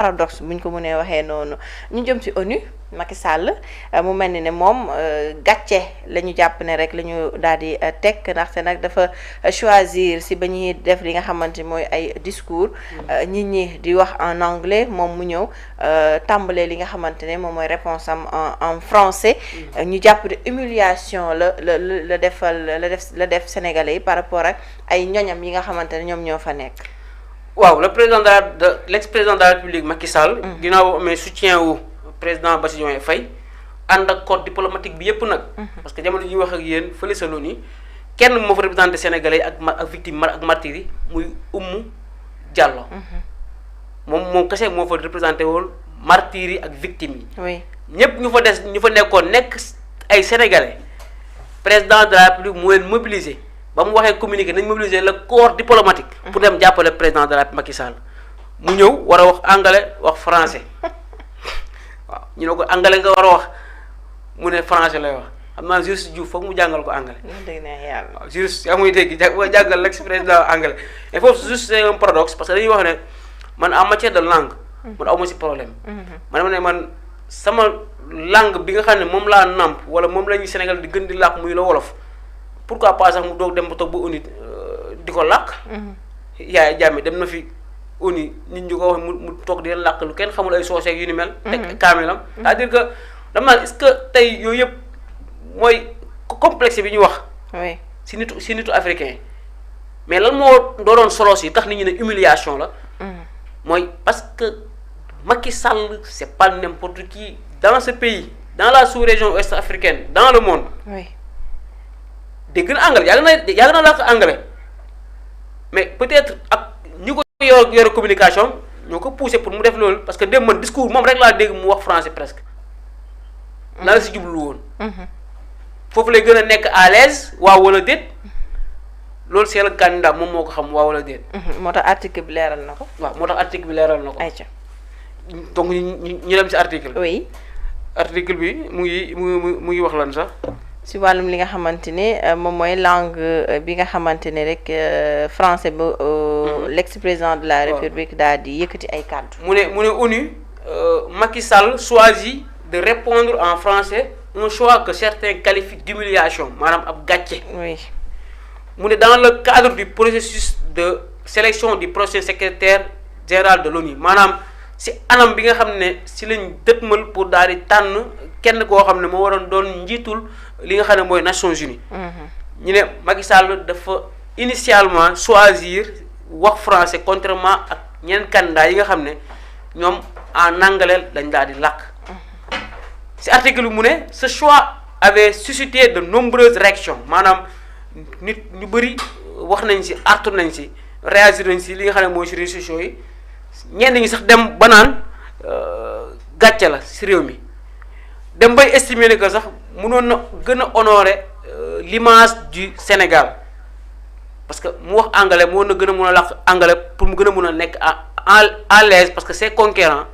paradoxe buñ ko mënee waxee noonu ñu jëm ci ONU Macky Sall mu mel ni ne moom gàcce la ñu jàpp ne rek la ñu daal di teg ndaxte nag dafa choisir si ba ñuy def li nga xamante mooy ay discours nit ñi di wax en anglais moom mu ñëw tàmbalee li nga xamante ne moom mooy réponse am en français ñu jàpp ne humiliation la def sénégalais yi par rapport ak ay ñoñam yi nga xamante ne ñoom ñoo fa nekk. waaw le président l'ex-président de la République Macky Sall. ginnaaw amee soutien wu président Bassirou Diomaye Faye ànd ak corps diplomatique bi yëpp nag. parce que jamono ji ñuy wax ak yéen fële sa loolu kenn moo fa représenté sénégalais ak victime ak martyrs yi muy Oumou Diallo. moom kese moo fa représenté woon martyrs yi ak victimes yi. oui ñëpp ñu fa nekkoon nekk ay sénégalais président de la République moo leen mobilisé. ba mu waxee communiqué nañ mobiliser le corps diplomatique. pour dem jàppale président de la Macky Sall mu ñëw war a wax anglais wax français waaw ñu ne ko anglais nga war a wax mu ne français lay wax xam naa juriste Diouf foog mu jàngal ko anglais. dëgg na yàlla waaw juriste yaa muy dégg jàngal l'ex président anglais mais foofu juste c'est un paradoxe parce que dañuy wax ne man en matière de langue. man aw ma si problème. man sama langue bi nga xam ne moom laa nàmp wala moom la ñuy Sénégal di gën di làkk muy la wolof. pourquoi pas sax mu doog dem ba toog ba ONU di ko làkk. Yaya Jammeh dem na fi ONU nit ñi ko wax mu toog di làkk lu kenn xamul ay sooseeg yu ni mel. teg kaamilam c'est-à-dire que dama naan est-ce que tey yooyu yëpp mooy complexe bi ñu wax. oui si nitu africain mais lan moo doon solo si tax nit ñi ne humiliation la. mooy parce que Macky Sall c'est pas n'importe qui dans ce pays dans la sous-région ouest africaine dans le monde. oui. dégg na anglais yàgg na làkk anglais mais peut-être ak ñi ko yor communication ñoo ko poussé pour mu def loolu parce que dem man discours moom rek laa dégg mu wax français presque. na la si jublu woon. foofu lay gën a nekk à l'aise waaw wala déet loolu c'est le candidat moom moo ko xam waaw wala déet. moo tax article bi leeral na ko. waaw moo tax article bi leeral na ko. ayca donc ñu dem si article. oui. article bi mu ngi wax lan sax. si wàllum li nga xamante ne moom mooy langue bi nga xamante ne rek français ba l'ex-président de la République daal di yëkkati ay kàddu. mu ne ONU Macky Sall choisit de répondre en français un choix que certains qualifient d'humiliation maanaam ab gàcce. oui mu ne dans le cadre du processus de sélection du prochain secrétaire général de l'ONU maanaam si anam bi nga xam ne si lañ dëtmal pour daal di tànn kenn koo xam ne moo waroon doon njiitul li nga xam ne mooy Nations Unies. ñu ne Macky Sall dafa initialement choisir wax français contrairement ak ñeneen candidats yi nga xam ne ñoom en anglais lañ daal di làkk. ci article bi mu ne ce choix avait suscité de nombreuses réactions maanaam nit ñu bëri wax nañ ci artu nañ ci réagir nañ ci li nga xam ne mooy ci réseaux sociaux yi ñenn ñi sax dem ba naan gàcce la ci réew mi. dem bay estimer ne que sax mënoon na gën a honorer l'image du Sénégal parce que mu wax anglais moo na gën a mën a làkk anglais pour mu gën a mën a nekk à l'aise parce que c'est conquérant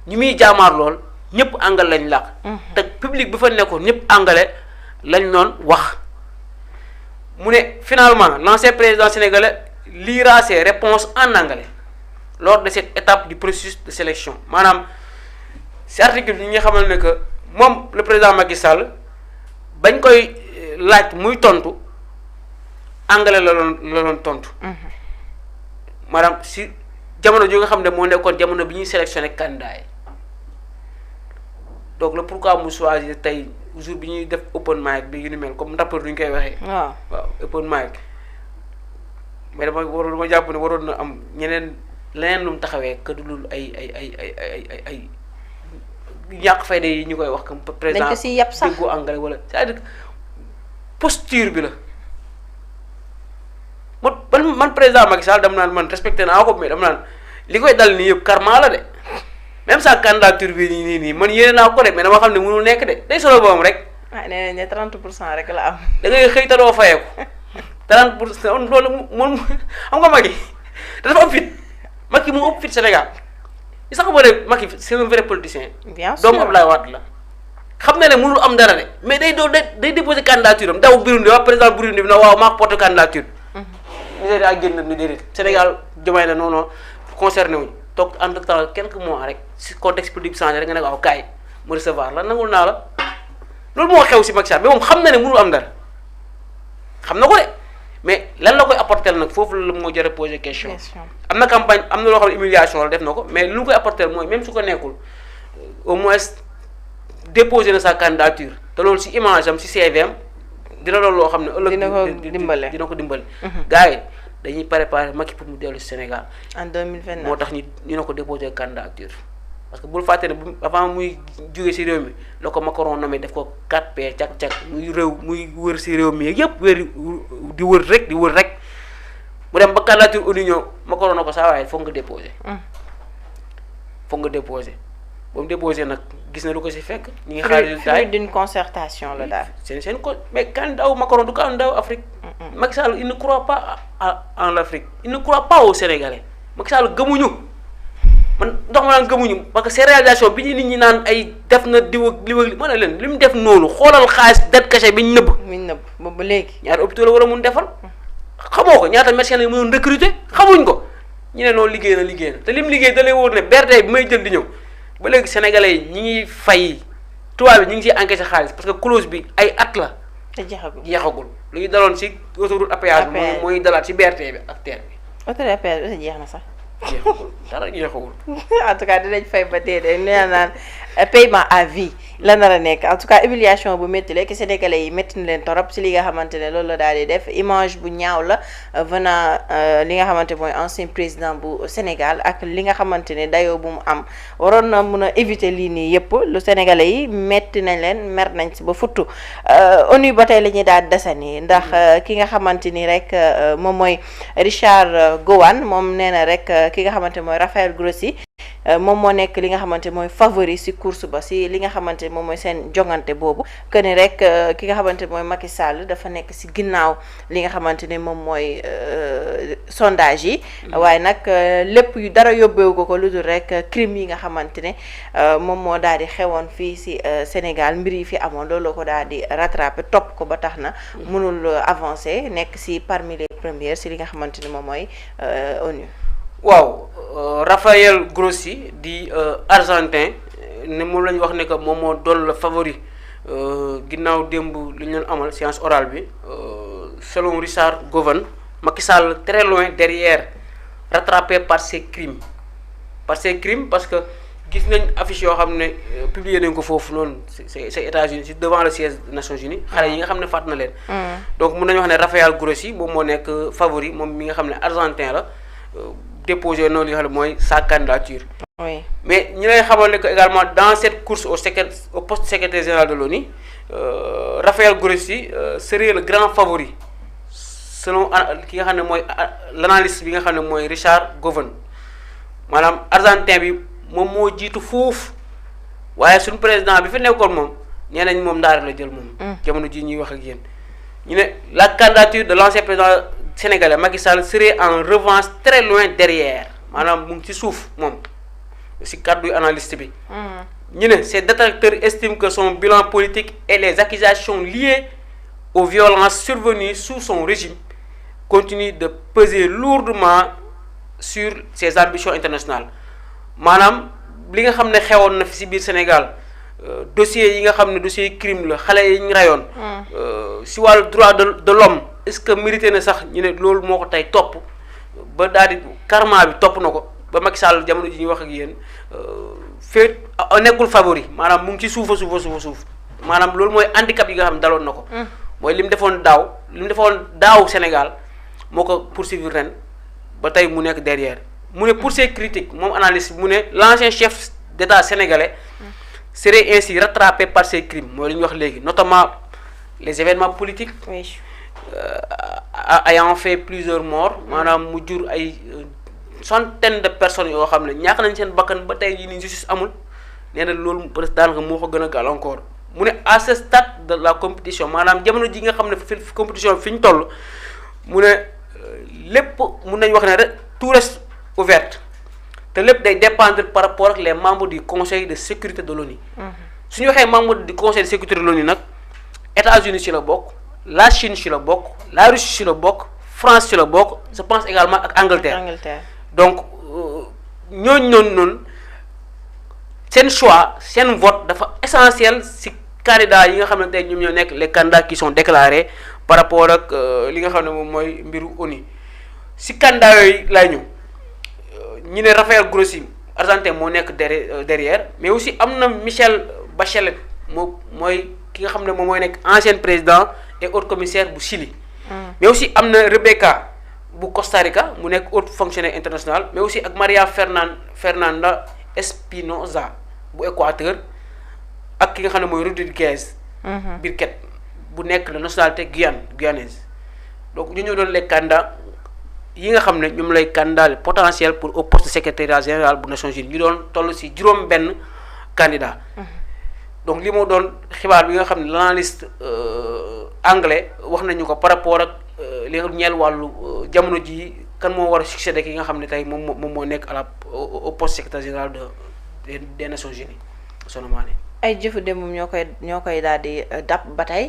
ñu muy jaamaar lool ñëpp anglais lañ làkk. te public bi fa nekkoon ñëpp anglais lañ doon wax. mu ne finalement l'ancien président sénégalais lira ses réponses en anglais lors de cette étape du processus de sélection maanaam ci article bi ñi nga xamal ne que. moom le président Macky Sall bañ koy laaj muy tontu anglais la doon tontu. maanaam si jamono ji nga xam ne moo nekkoon jamono bi ñuy sélectionné candidat yi donc le pourquoi mu choisir tey jour bi ñuy def open mic bi yu ni mel comme rappeur du ñu koy waxee. waaw open mic mais dama jàpp ne waroon na am leneen lu mu taxawee que du lul ay. ñàkk fayda yi ñu koy wax comme président dañ ko si yàpp sax déggu anglais wala c'est-à-dire posture bi la man président Macky Sall dama naan man respecté naa ko mais dama naan li koy dal nii yëpp karma la de même sa candidature bi nii man yéene naa ko de mais dama xam ne mënul nekk de day solo boom rek. nee nañ ne 30% rek la am. da ngay xëy te doo fayeeku 30% loolu moom xam nga Macky dafa am fit Macky mu ëpp fit Sénégal. li sax boo dee Macky c'est un vrai politicien. bien sûr doomu Abdoulaye Wade la. xam na ne mënul am dara de mais day déposer candidature am daw Burundi waa président Burundi bi na waaw maa porté candidature. Nigéria génn ni déedéet Sénégal Diomaye na non concerné wuñ toog entre temps quelques mois rek si contexte politique bi changé rek nga ne ko aw kaay mu recevoir la nangul naa la loolu moo xew si Macky Sall mais moom xam na ne mënul am dara xam na ko de mais lan la koy apporter nag foofu la moo jar a poser question. am na campagne am na loo xam ne humiliation la def na ko mais lu ñu koy apporter mooy même su ko nekkul au moins déposer na sa candidature te loolu si image am si CVM dina loolu loo xam ne ëllëg dina ko dimbale gars yi dañuy préparer Macky pour mu dellu Sénégal en 2029 moo tax ñu ne ko déposer candidature parce que bul fàtte ne avant muy jóge si réew mi la ko Macron nommé def ko 4P cak-cak muy wër si réew mi yëpp di wër rek mu dem ba candidature au union Macron na ko saa waaye foog nga déposer ba mu déposé nag gis na lu ko si fekk. ñi ngi xaar résultat d'une concertation la daal. seen ko mais candidat Macron du candidat Afrique. Macky Sall il ne croit pas en l'Afrique il ne croit pas aux Sénégalais Macky Sall gëmuñu man ndox ma naan gëmuñu parce que ces réalisations bi ñu nit ñi naan ay def na diw ak li ma ne leen li mu def noonu xoolal xaalis dette cachée bi ñu nëbb. boobu ba léegi. ñaata hôpital la war a mun defal. xamoo ko ñaata médecin la mënoon recruter xamuñ ko ñu ne noonu liggéey na te lim liggéey da lay wóor ne BRT bi may jël di ñëw. ba léegi sénégalais yi ñi ngi fay tubaab bi ñi ngi ciy encaissé xaalis parce que clause bi ay at la. te jeexagul lu ñu daloon si autoroute à péage bi mooy dalaat si BRT bi ak TER bi. autoroute à péage bi jeex na sax. jeexagul dara jeexagul. en tout cas dinañ fay ba tey de nee naan paiement à vie la nar a nekk en tout cas humiliation bu métti la que sénégalais yi métti na leen torop si li nga xamante ne loolu la daal di def image bu ñaaw la venant li nga xamante mooy ancien président bu Sénégal ak li nga xamante ne dayoo bu mu am waroon na mun a éviter lii nii yëpp lu sénégalais yi métti nañ leen mer nañ si ba futtu ONU ba tey la ñuy daal desani ndax ki nga xamante ni rek moom mooy Richard Gowan moom nee na rek ki nga xamante mooy Raphaël Grossi moom moo nekk li nga xamante mooy favori si course ba si li nga xamante moom mooy seen jongante boobu que ni rek ki nga xamante mooy Macky Sall dafa nekk si ginnaaw li nga xamante ne moom mooy sondage yi waaye nag lépp yu dara yóbbeewu ko lu dul rek crime yi nga xamante ne moom moo daal di xewoon fii si Sénégal mbir yi fi amoon loolu ko daal di rattrapé topp ko ba tax na mënul avancer nekk si parmi les premières si li nga xamante ni moom mooy ONU. waaw Raphaël Grossi di argentin ne moom la ñu wax ne que moom moo doon la favori ginnaaw démb li ñu leen amal séance orale bi selon Richard Gowan Macky Sall très loin derrière rattrapé par ses crimes parce que gis nañ affiche yoo xam ne publié nañ ko foofu noonu c'est États-Unis c'est devant le siège des Nations Unies xale yi nga xam ne faat na leen donc mun nañu wax ne Raphaël Grossi moom moo nekk favori moom mi nga xam ne argentin la déposé noonu li nga xam ne mooy sa candidature. Oui. Mais ñu lay xamal ne que également dans cette course au poste secrétaire général de l'ONU Raphaël Grossi serait le grand favori selon ki nga xam ne mooy l'analyste bi nga xam ne mooy Richard Gowan maanaam argentin bi moom moo jiitu foofu waaye suñu président bi fi nekkoon moom nee nañ moom ndaare la jël moom. jamono ji ñuy wax ak yéen ñu ne la candidature de l'ancien président sénégalais Macky Sall serait en revanche très loin derrière maanaam mu ngi ci suuf moom ci kàddu analyste bi. ñu ne ces détracteurs estiment que son bilan politique et les accusations liées aux violences survenues sous son régime continuent de peser lourdement sur ses ambitions internationales maanaam li nga xam ne xewoon na fi ci biir Sénégal dossiers yi nga xam ne dossiers crime la xale yi ñu rayoon. ci wàllu droit de l'homme est-ce que mérité na sax ñu ne loolu moo ko tey topp ba daal di karma bi topp na ko ba Macky Sall jamono ji ñuy wax ak yéen fait nekkul favori maanaam mu ngi ci suuf maanaam loolu mooy handicap yi nga xam ne daloon na ko. mooy li mu defoon daaw Sénégal moo ko poursuivre ren ba tey mu nekk derrière mu ne pour ses critiques moom analyste mu ne l'ancien chef d'État sénégalais serait ainsi rattrapé par ses crimes mooy li ñu wax léegi notamment les événements politiques. Oui. Ayant fait plusieurs morts maanaam mu jur ay centaine de personnes yoo xam ne ñàkk nañ seen bakkan ba tey jii nii justice amul nee na loolu peut-être daanaka moo ko gën a gàllankoor mu ne à ce stade de la compétition maanaam jamono ji nga xam ne fi compétition fi ñu toll mu ne lépp mun nañ wax ne rek tout reste ouvert te lépp day dépendre par rapport ak les membres du conseil de sécurité de l'ONU. su ñu waxee membre du conseil de sécurité de l'ONU nag États-Unis ci la bokk. La Chine ci la bokk la Russie ci la bokk France ci la bokk je pense également ak Angleterre. Donc ñooñu noonu seen choix seen vote dafa essentiel si candidats yi nga xam ne tey ñoom ñoo nekk les candidats qui sont déclarés par rapport ak li nga xam ne moom mooy mbiru ONU si candidats yooyu laay ñëw ñu ne Raphaël Grossi argentin moo nekk derrière mais aussi am na Michelle Bachelet mooy ki nga xam ne moom mooy nekk ancien président et haut commissaire bu Chili. mais aussi am na Rebecca bu Costa Rica mu nekk haute fonctionnaire international mais aussi ak Maria Fernanda Espinosa bu Équateur ak ki nga xam ne mooy Rodríguez Birquet bu nekk la nationalité guyanaise donc ñu ñoo doon les candidats yi nga xam ne ñoom lay candidat potentiel pour au poste secrétariat général bu Nations Unies ñu doon toll si juróom-benn candidat donc li moo doon xibaar bi nga xam ne l'analyste anglais wax nañu ko par rapport ak li nga ñeel wàllu jamono ji kan moo war a succéder ki nga xam ne tey moom moo nekk à la au poste secrétaire général des Nations Unies Sohna Mané ay jëfu démb ñoo koy daal di dab ba tey